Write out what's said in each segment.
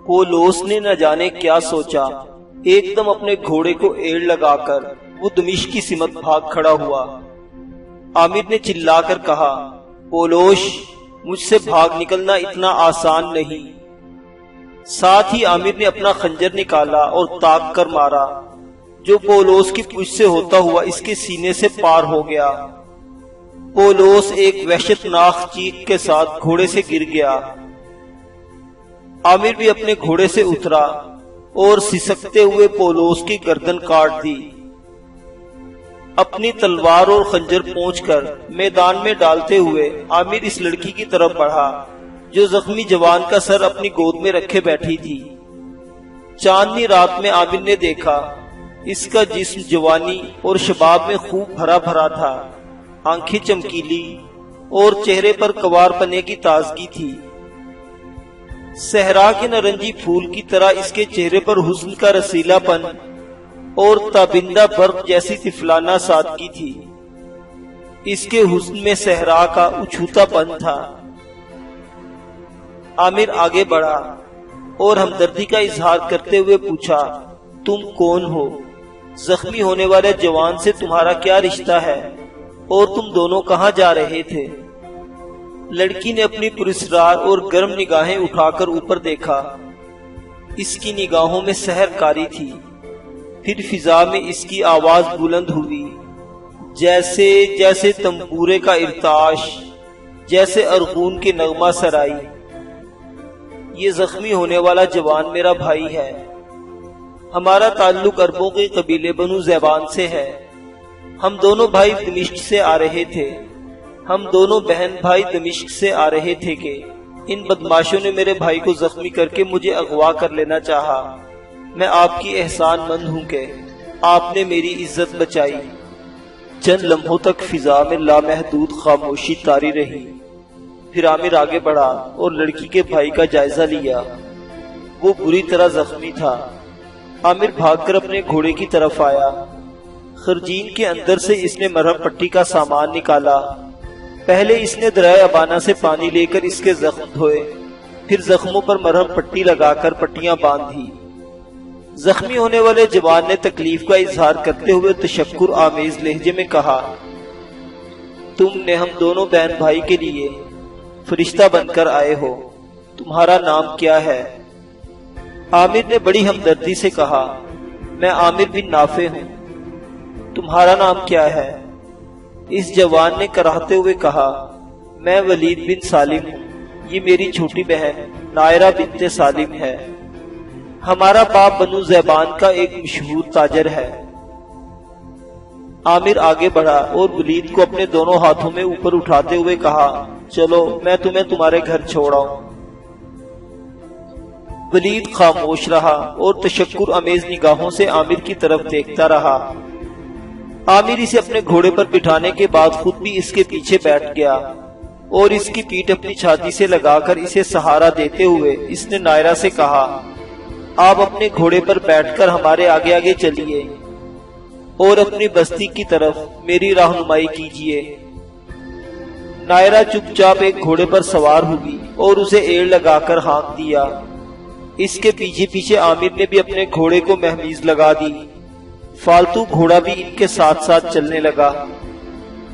پولوس نے نہ جانے کیا سوچا، ایک دم اپنے گھوڑے کو ایڑ لگا کر وہ دمشق کی سمت بھاگ کھڑا ہوا۔ عامر نے چلا کر کہا، پولوس، مجھ سے بھاگ نکلنا اتنا آسان نہیں۔ ساتھ ہی عامر نے اپنا خنجر نکالا اور تاک کر مارا، جو پولوس کی پشت سے ہوتا ہوا اس کے سینے سے پار ہو گیا۔ پولوس ایک وحشتناک چیخ کے ساتھ گھوڑے سے گر گیا۔ عامر بھی اپنے گھوڑے سے اترا اور سسکتے ہوئے پولوس کی گردن کاٹ دی۔ اپنی تلوار اور خنجر پہنچ کر میدان میں ڈالتے ہوئے عامر اس لڑکی کی طرف بڑھا جو زخمی جوان کا سر اپنی گود میں رکھے بیٹھی تھی۔ چاندنی رات میں عامر نے دیکھا اس کا جسم جوانی اور شباب میں خوب بھرا بھرا تھا، آنکھیں چمکیلی اور چہرے پر کنوار پنے کی تازگی تھی۔ صحرا کے نارنجی پھول کی طرح اس کے چہرے پر حسن کا رسیلا پن اور تابندہ برق جیسی طفلانہ سادگی تھی۔ اس کے حسن میں صحرا کا اچھوتا پن تھا۔ عامر آگے بڑھا اور ہمدردی کا اظہار کرتے ہوئے پوچھا، تم کون ہو؟ زخمی ہونے والے جوان سے تمہارا کیا رشتہ ہے اور تم دونوں کہاں جا رہے تھے؟ لڑکی نے اپنی پراسرار اور گرم نگاہیں اٹھا کر اوپر دیکھا۔ اس کی نگاہوں میں سحر کاری تھی۔ پھر فضا میں اس کی آواز بلند ہوئی، جیسے جیسے تنبورے کا ارتعاش، جیسے ارغون کے نغمہ سرائی۔ یہ زخمی ہونے والا جوان میرا بھائی ہے۔ ہمارا تعلق عربوں کے قبیلے بنو زیبان سے ہے۔ ہم دونوں بھائی دمشق سے آ رہے تھے۔ ہم دونوں بہن بھائی دمشق سے آ رہے تھے کہ ان بدماشوں نے میرے بھائی کو زخمی کر کے مجھے اغوا کر لینا چاہا۔ میں آپ کی احسان مند ہوں کہ آپ نے میری عزت بچائی۔ چند لمحوں تک فضا میں لامحدود خاموشی طاری رہی۔ پھر عامر آگے بڑھا اور لڑکی کے بھائی کا جائزہ لیا۔ وہ بری طرح زخمی تھا۔ عامر بھاگ کر اپنے گھوڑے کی طرف آیا۔ خرجین کے اندر سے اس نے مرہم پٹی کا سامان نکالا۔ پہلے اس نے دریا ابانا سے پانی لے کر اس کے زخم دھوئے، پھر زخموں پر مرہم پٹی لگا کر پٹیاں باندھی۔ زخمی ہونے والے جوان نے تکلیف کا اظہار کرتے ہوئے تشکر آمیز لہجے میں کہا، تم نے ہم دونوں بہن بھائی کے لیے فرشتہ بن کر آئے ہو۔ تمہارا نام کیا ہے؟ عامر نے بڑی ہمدردی سے کہا، میں عامر بن نافع ہوں۔ تمہارا نام کیا ہے؟ اس جوان نے کراہتے ہوئے کہا، میں ولید بن سالم ہوں۔ یہ میری چھوٹی بہن نائرہ بنت سالم ہے۔ ہمارا باپ بنو زیبان کا ایک مشہور تاجر ہے۔ عامر آگے بڑھا اور ولید کو اپنے دونوں ہاتھوں میں اوپر اٹھاتے ہوئے کہا، چلو میں تمہیں تمہارے گھر چھوڑاؤں۔ ولید خاموش رہا اور تشکر آمیز نگاہوں سے عامر کی طرف دیکھتا رہا۔ عامر اسے اپنے گھوڑے پر بٹھانے کے بعد خود بھی اس کے پیچھے بیٹھ گیا اور اس کی پیٹھ اپنی چھاتی سے لگا کر اسے سہارا دیتے ہوئے اس نے نائرہ سے کہا، آپ اپنے گھوڑے پر بیٹھ کر ہمارے آگے آگے چلیے اور اپنی بستی کی طرف میری رہنمائی کیجیے۔ نائرہ چپ چاپ ایک گھوڑے پر سوار ہوئی اور اسے ایڑ لگا کر ہانک دیا۔ اس کے پیچھے پیچھے عامر نے بھی اپنے گھوڑے کو مہمیز لگا دی۔ فالتو گھوڑا بھی ان کے ساتھ ساتھ چلنے لگا۔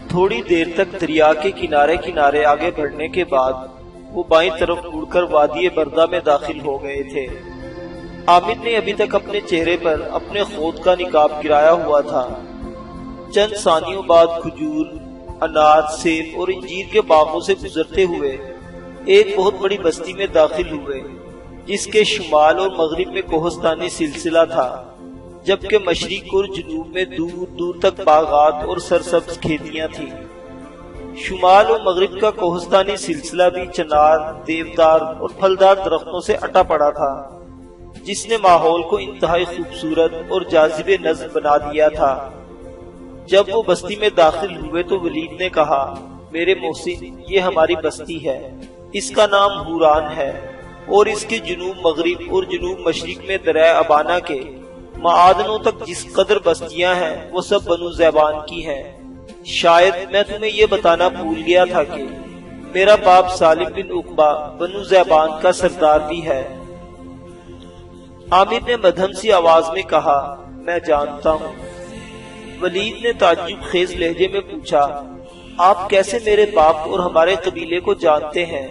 تھوڑی دیر تک دریا کے کنارے کنارے آگے بڑھنے کے بعد وہ بائیں طرف مڑ کر وادی بردہ میں داخل ہو گئے تھے۔ عامر نے ابھی تک اپنے چہرے پر اپنے خود کا نقاب گرایا ہوا تھا۔ چند ثانیوں بعد کھجور، انار، سیب اور انجیر کے باغوں سے گزرتے ہوئے ایک بہت بڑی بستی میں داخل ہوئے، جس کے شمال اور مغرب میں کوہستانی سلسلہ تھا، جبکہ مشرق اور جنوب میں دور دور تک باغات اور سرسبز کھیتیاں تھیں۔ شمال اور مغرب کا کوہستانی سلسلہ بھی چنار، دیودار اور پھلدار درختوں سے اٹا پڑا تھا، جس نے ماحول کو انتہائی خوبصورت اور جاذب نظر بنا دیا تھا۔ جب وہ بستی میں داخل ہوئے تو ولید نے کہا، میرے محسن، یہ ہماری بستی ہے۔ اس کا نام حوران ہے اور اس کے جنوب مغرب اور جنوب مشرق میں دریائے ابانا کے معادنوں تک جس قدر بستیاں ہیں وہ سب بنو زیبان کی ہیں۔ شاید میں تمہیں یہ بتانا بھول گیا تھا کہ میرا باپ سالم بن عقبہ بنو زیبان کا سردار بھی ہے۔ عامر نے مدھم سی آواز میں کہا، میں جانتا ہوں۔ ولید نے تعجب خیز لہجے میں پوچھا، آپ کیسے میرے باپ اور ہمارے قبیلے کو جانتے ہیں؟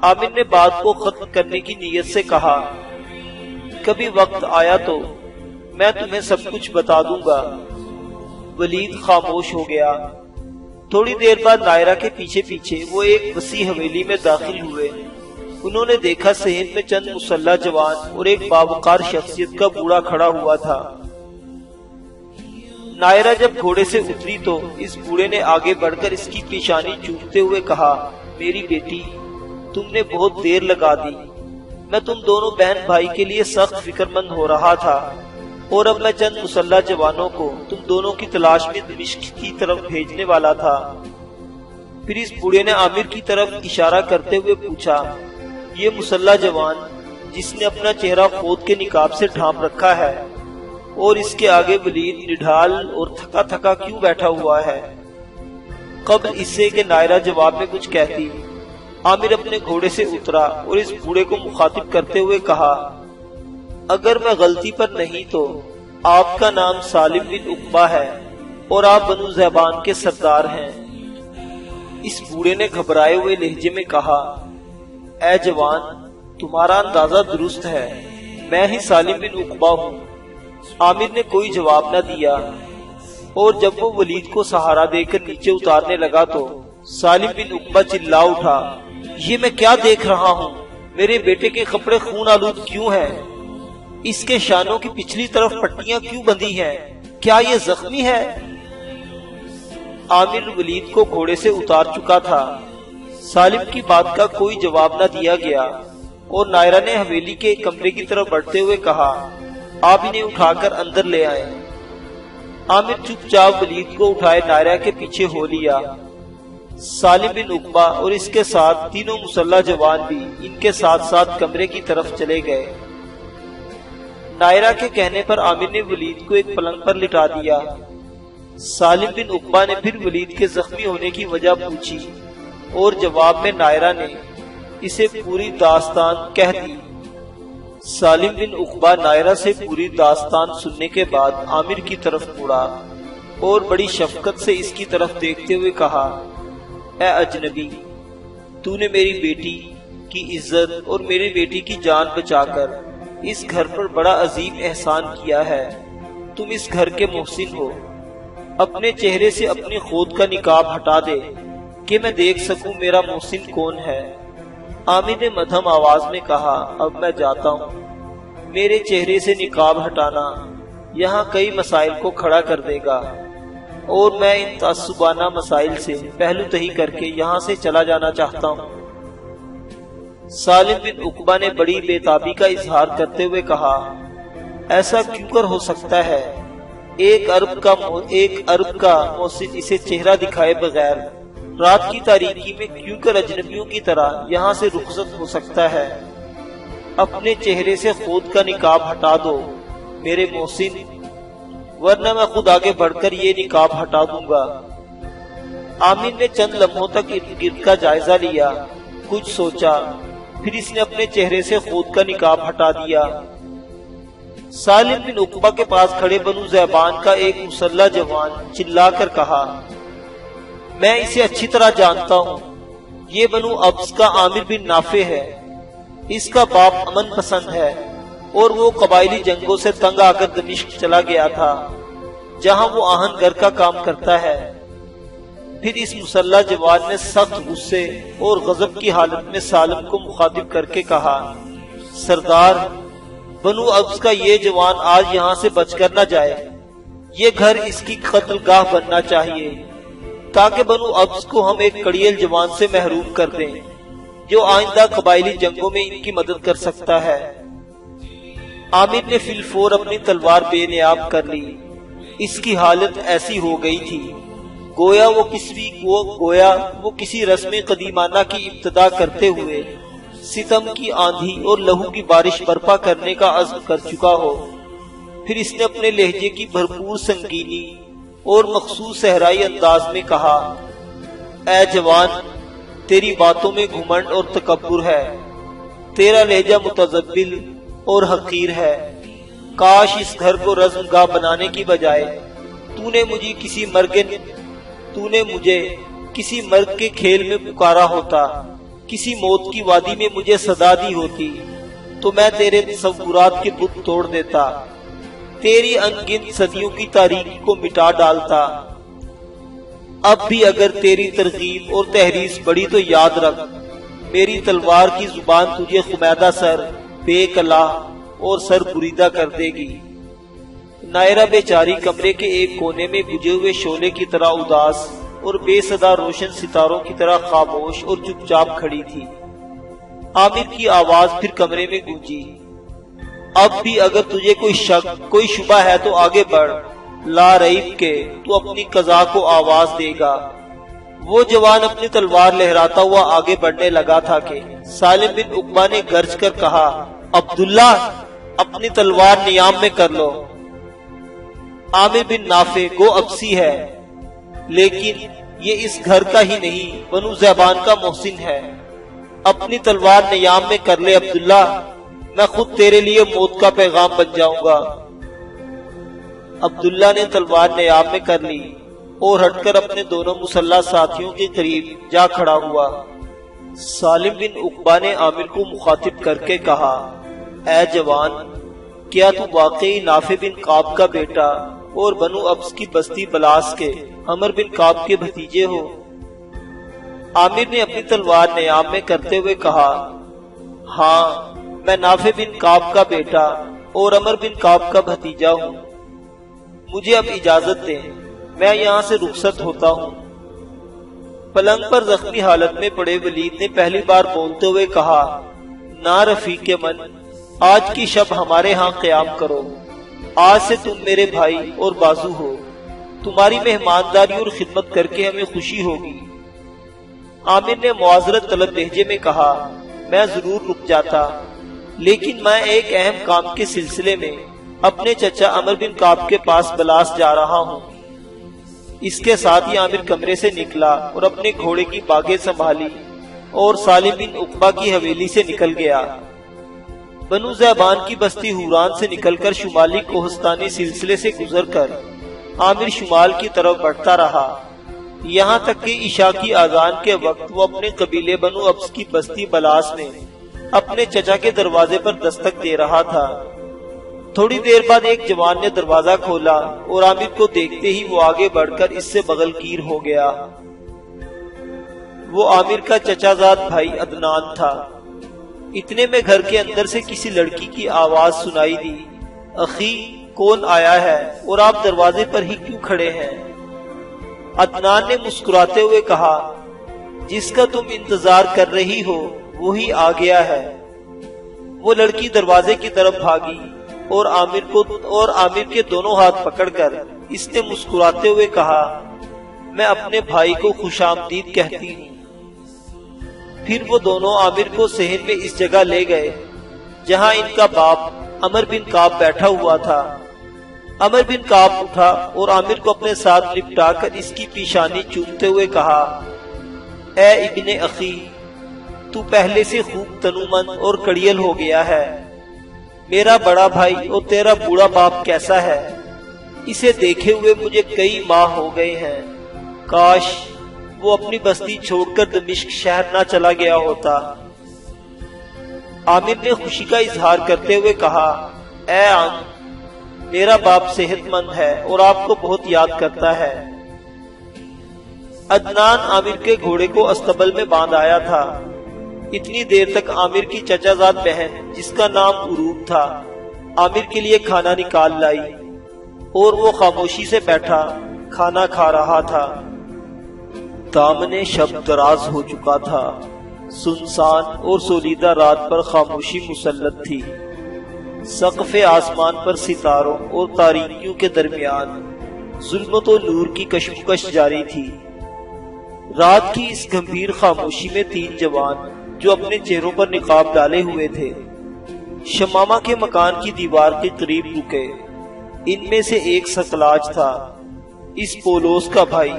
عامر نے بات کو ختم کرنے کی نیت سے کہا، کبھی وقت آیا تو میں تمہیں سب کچھ بتا دوں گا۔ ولید خاموش ہو گیا۔ تھوڑی دیر بعد نائرہ کے پیچھے پیچھے وہ ایک وسیع حویلی میں داخل ہوئے۔ انہوں نے دیکھا صحن میں چند مسلح جوان اور ایک باوقار شخصیت کا بوڑھا کھڑا ہوا تھا۔ نائرہ جب گھوڑے سے اتری تو اس بوڑھے نے آگے بڑھ کر اس کی پیشانی چومتے ہوئے کہا، میری بیٹی، تم نے بہت دیر لگا دی۔ میں تم دونوں بہن بھائی کے لیے سخت فکر مند ہو رہا تھا، اور اب میں چند مسلح جوانوں کو تم دونوں کی تلاش میں دمشق کی طرف بھیجنے والا تھا۔ پھر اس بوڑھے نے عامر کی طرف اشارہ کرتے ہوئے پوچھا، یہ مسلح جوان جس نے اپنا چہرہ خود کے نقاب سے ڈھانپ رکھا ہے اور اس کے آگے ولید نڈھال اور تھکا تھکا کیوں بیٹھا ہوا ہے؟ قبل اس سے کہ نائرہ جواب میں کچھ کہتی، عامر اپنے گھوڑے سے اترا اور اس بوڑھے کو مخاطب کرتے ہوئے کہا، اگر میں غلطی پر نہیں تو آپ کا نام سالم بن عقبہ ہے اور آپ بنو زیبان کے سردار ہیں۔ اس بوڑھے نے گھبرائے ہوئے لہجے میں کہا، اے جوان، تمہارا اندازہ درست ہے، میں ہی سالم بن عقبہ ہوں۔ عامر نے کوئی جواب نہ دیا، اور جب وہ ولید کو سہارا دے کر نیچے اتارنے لگا تو سالم بن عقبہ چلا اٹھا، یہ میں کیا دیکھ رہا ہوں؟ میرے بیٹے کے کپڑے خون آلود کیوں ہیں؟ اس کے شانوں کی پچھلی طرف پٹیاں کیوں بندھی ہیں؟ کیا یہ زخمی ہے؟ عامر ولید کو گھوڑے سے اتار چکا تھا۔ سالم کی بات کا کوئی جواب نہ دیا گیا، اور نائرہ نے حویلی کے ایک کمرے کی طرف بڑھتے ہوئے کہا، آپ انہیں اٹھا کر اندر لے آئیں۔ عامر چپ چاپ ولید کو اٹھائے نائرہ کے پیچھے ہو لیا۔ سالم بن عقبہ اور اس کے ساتھ تینوں مسلح جوان بھی ان کے ساتھ ساتھ کمرے کی طرف چلے گئے۔ نائرہ کے کہنے پر عامر نے ولید کو ایک پلنگ پر لٹا دیا۔ سالم بن عقبہ نے پھر ولید کے زخمی ہونے کی وجہ پوچھی، اور جواب میں نائرہ نے اسے پوری داستان کہہ دی۔ سالم بن عقبہ نائرہ سے پوری داستان سننے کے بعد عامر کی طرف مڑا اور بڑی شفقت سے اس کی طرف دیکھتے ہوئے کہا، اے اجنبی، تو نے میری بیٹی کی عزت اور میری بیٹی کی جان بچا کر اس گھر پر بڑا عظیم احسان کیا ہے۔ تم اس گھر کے محسن ہو۔ اپنے چہرے سے اپنی خود کا نقاب ہٹا دے کہ میں دیکھ سکوں میرا محسن کون ہے۔ عامر نے مدھم آواز میں کہا، اب میں جاتا ہوں۔ میرے چہرے سے نقاب ہٹانا یہاں کئی مسائل کو کھڑا کر دے گا، اور میں ان تعصبانہ مسائل سے پہلو تہی کر کے یہاں سے چلا جانا چاہتا ہوں۔ سالم بن عقبہ نے بڑی بے تابی کا اظہار کرتے ہوئے کہا، ایسا کیوں کر ہو سکتا ہے؟ ایک عرب کا محسن اسے چہرہ دکھائے بغیر رات کی تاریکی میں کیوں کر اجنبیوں کی طرح یہاں سے رخصت ہو سکتا ہے؟ اپنے چہرے سے خود کا نقاب ہٹا دو میرے محسن، ورنہ میں خود آگے بڑھ کر یہ نقاب ہٹا دوں گا۔ عامر نے چند لمحوں تک ارد گرد کا جائزہ لیا، کچھ سوچا، پھر اس نے اپنے چہرے سے خود کا نقاب ہٹا دیا۔ سالم بن عقبہ کے پاس کھڑے بنو زیبان کا ایک مسلح جوان چلا کر کہا، میں اسے اچھی طرح جانتا ہوں، یہ بنو ابس کا عامر بن نافع ہے۔ اس کا باپ امن پسند ہے، اور وہ قبائلی جنگوں سے تنگ آ کر دمشق چلا گیا تھا، جہاں وہ آہن گر کا کام کرتا ہے۔ پھر اس مسلح جوان نے سخت غصے اور غضب کی حالت میں سالم کو مخاطب کر کے کہا، سردار، بنو ابس کا یہ جوان آج یہاں سے بچ کر نہ جائے۔ یہ گھر اس کی قتل گاہ بننا چاہیے، تاکہ بنو ابس کو ہم ایک کڑیل جوان سے محروم کر دیں جو آئندہ قبائلی جنگوں میں ان کی مدد کر سکتا ہے۔ عامر نے فی الفور اپنی تلوار بے نیاب کر لی۔ اس کی حالت ایسی ہو گئی تھی گویا وہ کسی رسم قدیمانہ کی ابتدا کرتے ہوئے ستم کی آندھی اور لہو کی بارش برپا کرنے کا عزم کر چکا ہو۔ پھر اس نے اپنے لہجے کی بھرپور سنگینی اور مخصوص صحرائی انداز میں کہا، اے جوان، تیری باتوں میں گھمنڈ اور تکبر ہے، تیرا لہجہ متزبل اور حقیر ہے۔ کاش اس گھر کو رزم گاہ بنانے کی بجائے تو نے مجھے کسی مرگ کے کھیل میں پکارا ہوتا، کسی موت کی وادی میں مجھے صدا دی ہوتی تو میں تیرے تصورات کے بت توڑ دیتا، تیری انگن صدیوں کی تاریکی کو مٹا ڈالتا۔ اب بھی اگر تیری ترغیب اور تحریص بڑی تو یاد رکھ، میری تلوار کی زبان تجھے خمیدہ سر، بے کلام اور سر بریدہ کر دے گی۔ نائرہ بیچاری کمرے کے ایک کونے میں بجھے ہوئے شعلے کی طرح اداس اور بے صدا روشن ستاروں کی طرح خاموش اور چپ چاپ کھڑی تھی۔ عامر کی آواز پھر کمرے میں گونجی، اب بھی اگر تجھے کوئی شک، کوئی شبہ ہے تو آگے بڑھ، لا ریب کے تو اپنی قضا کو آواز دے گا۔ وہ جوان اپنی تلوار لہراتا ہوا آگے بڑھنے لگا تھا کہ سالم بن عقبہ نے گرج کر کہا، عبداللہ اپنی تلوار نیام میں کر لو۔ عامر بن نافع گو ابسی ہے، لیکن یہ اس گھر کا ہی نہیں، بنو زیبان کا محسن ہے۔ اپنی تلوار نیام میں کر لے عبداللہ، میں خود تیرے لیے موت کا پیغام بن جاؤں گا۔ عبداللہ نے تلوار نیام میں کر لی اور ہٹ کر اپنے دونوں مسلح ساتھیوں کے قریب جا کھڑا ہوا۔ سالم بن عقبہ نے عامر کو مخاطب کر کے کہا، اے جوان، کیا تو واقعی نافع بن کعب کا بیٹا اور بنو ابس کی بستی بلاس کے عمر بن کعب کے بھتیجے ہو؟ عامر نے اپنی تلوار نیام میں کرتے ہوئے کہا، ہاں، میں نافع بن کعب کا بیٹا اور عمر بن کعب کا بھتیجا ہوں۔ مجھے اب اجازت دیں، میں یہاں سے رخصت ہوتا ہوں۔ پلنگ پر زخمی حالت میں پڑے ولید نے پہلی بار بولتے ہوئے کہا، نا رفیق من، آج کی شب ہمارے ہاں قیام کرو، آج سے تم میرے بھائی اور بازو ہو، تمہاری مہمانداری اور خدمت کر کے ہمیں خوشی ہوگی۔ عامر نے معذرت طلب لہجے میں کہا، میں ضرور رک جاتا، لیکن میں ایک اہم کام کے سلسلے میں اپنے چچا عمر بن کعب کے پاس بلاس جا رہا ہوں۔ اس کے ساتھ ہی عامر کمرے سے نکلا اور اپنے گھوڑے کی باگیں سنبھالی اور سالم بن عقبہ کی حویلی سے نکل گیا۔ بنو زیبان کی بستی حوران سے نکل کر شمالی کوہستانی سلسلے سے گزر کر عامر شمال کی طرف بڑھتا رہا، یہاں تک کہ عشاء کی اذان کے وقت وہ اپنے قبیلے بنو ابس کی بستی بلاس میں اپنے چچا کے دروازے پر دستک دے رہا تھا۔ تھوڑی دیر بعد ایک جوان نے دروازہ کھولا اور عامر کو دیکھتے ہی وہ آگے بڑھ کر اس سے بغل گیر ہو گیا۔ وہ عامر کا چچا زاد بھائی عدنان تھا۔ اتنے میں گھر کے اندر سے کسی لڑکی کی آواز سنائی دی، اخی کون آیا ہے اور آپ دروازے پر ہی کیوں کھڑے ہیں؟ عدنان نے مسکراتے ہوئے کہا، جس کا تم انتظار کر رہی ہو وہی آ گیا ہے۔ وہ لڑکی دروازے کی طرف بھاگی اور عامر کے دونوں ہاتھ پکڑ کر اس نے مسکراتے ہوئے کہا، میں اپنے بھائی کو خوش آمدید کہتی ہوں۔ پھر وہ دونوں عامر کو صحن میں اس جگہ لے گئے جہاں ان کا باپ عمر بن کعب بیٹھا ہوا تھا۔ عمر بن کعب اٹھا اور عامر کو اپنے ساتھ لپٹا کر اس کی پیشانی چومتے ہوئے کہا، اے ابن اخی، تو پہلے سے خوب تنومند اور کڑیل ہو گیا ہے۔ میرا بڑا بھائی اور تیرا بوڑھا باپ کیسا ہے؟ اسے دیکھے ہوئے مجھے کئی ماہ ہو گئے ہیں۔ کاش وہ اپنی بستی چھوڑ کر دمشق شہر نہ چلا گیا ہوتا۔ عامر نے خوشی کا اظہار کرتے ہوئے کہا، اے عم، میرا باپ صحت مند ہے اور آپ کو بہت یاد کرتا ہے۔ عدنان عامر کے گھوڑے کو استبل میں باندھ آیا تھا۔ اتنی دیر تک عامر کی چچا زاد بہن جس کا نام عروب تھا عامر کے لیے کھانا نکال لائی اور وہ خاموشی سے بیٹھا کھانا کھا رہا تھا۔ دامن شب دراز ہو چکا تھا، سنسان اور سولیدہ رات پر خاموشی مسلط تھی۔ سقف آسمان پر ستاروں اور تاریکیوں کے درمیان ظلمت و نور کی کشمکش جاری تھی۔ رات کی اس گمبھیر خاموشی میں تین جوان جو اپنے چہروں پر نقاب ڈالے ہوئے تھے شمامہ کے مکان کی دیوار کے قریب رکے۔ ان میں سے ایک سکلاج تھا، اس پولوس کا بھائی،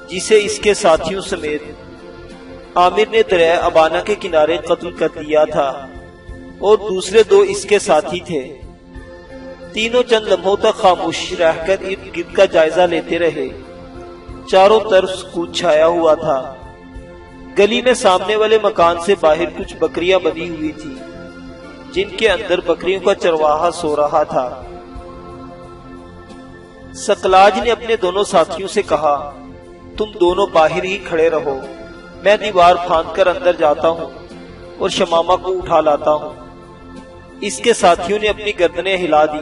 جسے اس کے ساتھیوں سمیت عامر نے دریائے ابانا کے کنارے قتل کر دیا تھا۔ اور دوسرے دو اس کے ساتھی تھے۔ تینوں چند لمحوں تک خاموش رہ کر ارد گرد کا جائزہ لیتے رہے۔ چاروں طرف سکوت چھایا ہوا تھا۔ گلی میں سامنے والے مکان سے باہر کچھ بکریاں بندھی ہوئی تھی، جن کے اندر بکریوں کا چرواہا سو رہا تھا۔ سقلاج نے اپنے دونوں ساتھیوں سے کہا، تم دونوں باہر ہی کھڑے رہو، میں دیوار پھاند کر اندر جاتا ہوں اور شمامہ کو اٹھا لاتا ہوں۔ اس کے ساتھیوں نے اپنی گردنیں ہلا دی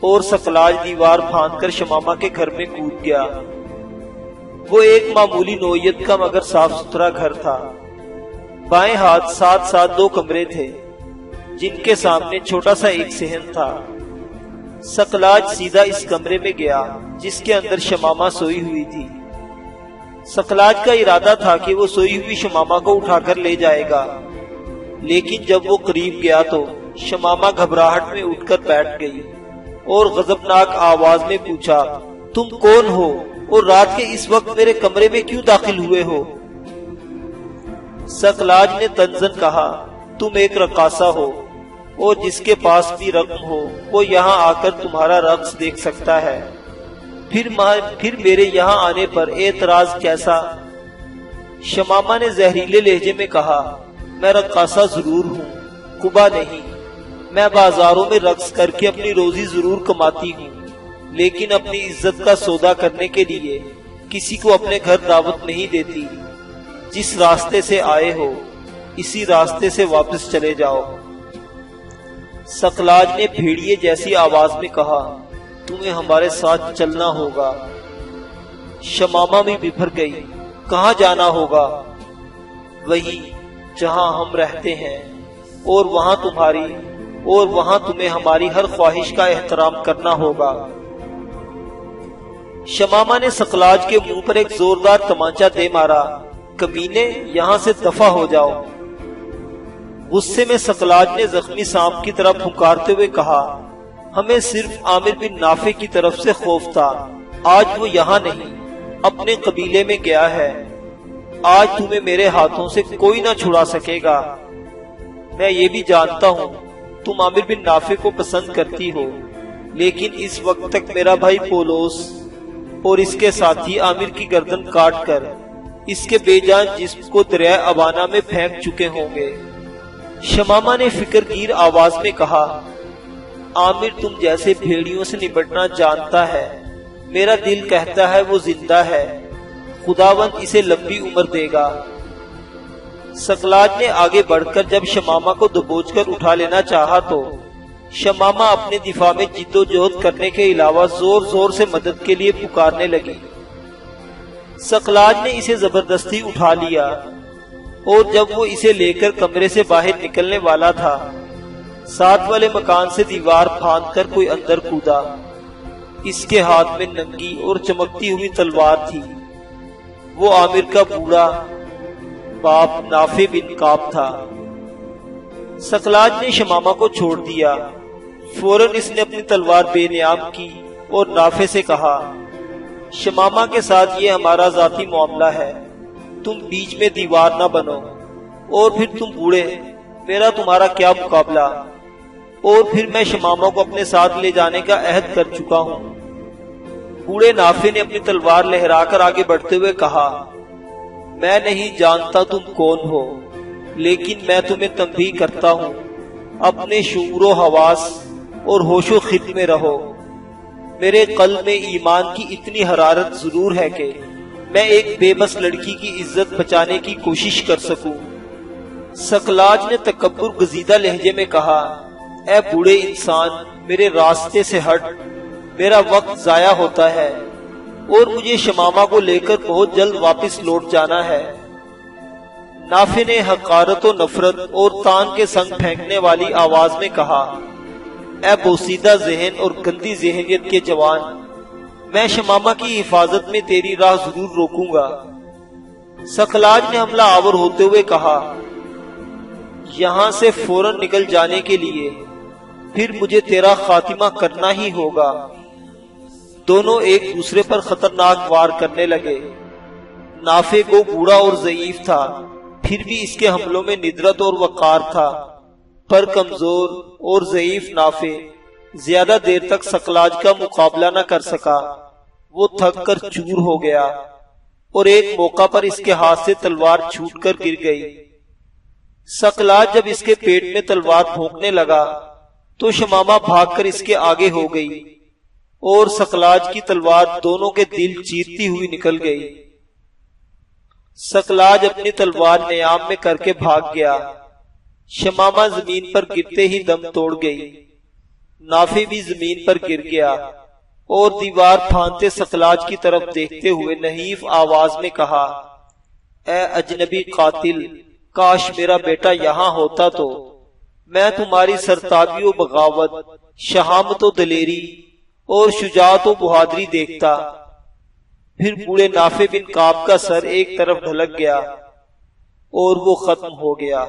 اور سقلاج دیوار پھاند کر شمامہ کے گھر میں کود گیا۔ وہ ایک معمولی نوعیت کا مگر صاف ستھرا گھر تھا۔ بائیں ہاتھ ساتھ ساتھ دو کمرے تھے، جن کے سامنے چھوٹا سا ایک صحن تھا۔ سقلاج سیدھا اس کمرے میں گیا جس کے اندر شمامہ سوئی ہوئی تھی۔ سقلاج کا ارادہ تھا کہ وہ سوئی ہوئی شمامہ کو اٹھا کر لے جائے گا، لیکن جب وہ قریب گیا تو شمامہ گھبراہٹ میں اٹھ کر بیٹھ گئی اور غضبناک آواز میں پوچھا، تم کون ہو اور رات کے اس وقت میرے کمرے میں کیوں داخل ہوئے ہو؟ سقلاج نے تنزن کہا، تم ایک رقاصہ ہو اور جس کے پاس بھی رقم ہو وہ یہاں آ کر تمہارا رقص دیکھ سکتا ہے، پھر میرے یہاں آنے پر اعتراض کیسا؟ شمامہ نے زہریلے لہجے میں کہا، میں رقاصہ ضرور ہوں، قبا نہیں۔ میں بازاروں میں رقص کر کے اپنی روزی ضرور کماتی ہوں، لیکن اپنی عزت کا سودا کرنے کے لیے کسی کو اپنے گھر دعوت نہیں دیتی۔ جس راستے سے آئے ہو اسی راستے سے واپس چلے جاؤ۔ سقلاج نے بھیڑیے جیسی آواز میں کہا، تمہیں ہمارے ساتھ چلنا ہوگا۔ شمامہ بھی بفر گئی، کہاں جانا ہوگا؟ وہی جہاں ہم رہتے ہیں، اور وہاں تمہیں ہماری ہر خواہش کا احترام کرنا ہوگا۔ شمامہ نے سقلاج کے منہ پر ایک زوردار تمانچہ دے مارا، کمینے، یہاں سے دفع ہو جاؤ۔ غصے میں سقلاج نے زخمی سانپ کی طرح پھنکارتے ہوئے کہا، ہمیں صرف عامر بن نافع کی طرف سے خوف تھا، آج وہ یہاں نہیں، اپنے قبیلے میں گیا ہے۔ آج تمہیں میرے ہاتھوں سے کوئی نہ چھڑا سکے گا۔ میں یہ بھی جانتا ہوں تم عامر بن نافع کو پسند کرتی ہو، لیکن اس وقت تک میرا بھائی پولوس اور اس کے ساتھی عامر کی گردن کاٹ کر اس کے بے جان جسم کو دریائے ابانا میں پھینک چکے ہوں گے۔ شمامہ نے فکر گیر آواز میں کہا، عامر تم جیسے بھیڑیوں سے نبٹنا جانتا ہے، میرا دل کہتا ہے وہ زندہ ہے، خداوند اسے لمبی عمر دے گا۔ سقلاج نے آگے بڑھ کر جب شمامہ کو دبوچ کر اٹھا لینا چاہا تو شمامہ اپنے دفاع میں جد و جہد کرنے کے علاوہ زور زور سے مدد کے لیے پکارنے لگی۔ سقلاج نے اسے زبردستی اٹھا لیا، اور جب وہ اسے لے کر کمرے سے باہر نکلنے والا تھا، ساتھ والے مکان سے دیوار پھاند کر کوئی اندر کودا۔ اس کے ہاتھ میں ننگی اور چمکتی ہوئی تلوار تھی۔ وہ عامر کا بوڑھا باپ نافع بن کعب تھا۔ سقلاج نے شمامہ کو چھوڑ دیا۔ فوراً اس نے اپنی تلوار بے نیام کی اور نافع سے کہا، شمامہ کے ساتھ یہ ہمارا ذاتی معاملہ ہے، تم بیچ میں دیوار نہ بنو، اور پھر تم بوڑھے، میرا تمہارا کیا مقابلہ، اور پھر میں شمامہ کو اپنے ساتھ لے جانے کا عہد کر چکا ہوں۔ بوڑھے نافع نے اپنی تلوار لہرا کر آگے بڑھتے ہوئے کہا، میں نہیں جانتا تم کون ہو، لیکن میں تمہیں تنبیہ کرتا ہوں، اپنے شعور و حواس اور ہوش و خرد میں رہو۔ میرے قلب میں ایمان کی اتنی حرارت ضرور ہے کہ میں ایک بے بس لڑکی کی عزت بچانے کی کوشش کر سکوں۔ سقلاج نے تکبر گزیدہ لہجے میں کہا، اے بوڑھے انسان، میرے راستے سے ہٹ، میرا وقت ضائع ہوتا ہے اور مجھے شمامہ کو لے کر بہت جلد واپس لوٹ جانا ہے۔ نافع نے حقارت و نفرت اور تان کے سنگ پھینکنے والی آواز میں کہا، اے بوسیدہ ذہن اور گندی ذہنیت کے جوان، میں شمامہ کی حفاظت میں تیری راہ ضرور روکوں گا۔ سقلاج نے حملہ آور ہوتے ہوئے کہا، یہاں سے فوراً نکل جانے کے لیے پھر مجھے تیرا خاتمہ کرنا ہی ہوگا۔ دونوں ایک دوسرے پر خطرناک وار کرنے لگے۔ نافع کو بوڑھا اور ضعیف تھا، پھر بھی اس کے حملوں میں ندرت اور وقار تھا۔ پر کمزور اور ضعیف نافع زیادہ دیر تک سقلاج کا مقابلہ نہ کر سکا۔ وہ تھک کر چور ہو گیا اور ایک موقع پر اس کے ہاتھ سے تلوار چھوٹ کر گر گئی۔ سقلاج جب اس کے پیٹ میں تلوار بھونکنے لگا تو شمامہ بھاگ کر اس کے آگے ہو گئی اور سقلاج کی تلوار دونوں کے دل چیرتی ہوئی نکل گئی۔ سقلاج اپنی تلوار نیام میں کر کے بھاگ گیا۔ شمامہ زمین پر گرتے ہی دم توڑ گئی۔ نافع بھی زمین پر گر گیا اور دیوار پھاندتے سقلاج کی طرف دیکھتے ہوئے نحیف آواز میں کہا، اے اجنبی قاتل، کاش میرا بیٹا یہاں ہوتا تو میں تمہاری سرتابی و بغاوت، شہامت و دلیری اور شجاعت و بہادری دیکھتا۔ پھر بوڑھے نافع بن کعب کا سر ایک طرف ڈھلک گیا اور وہ ختم ہو گیا۔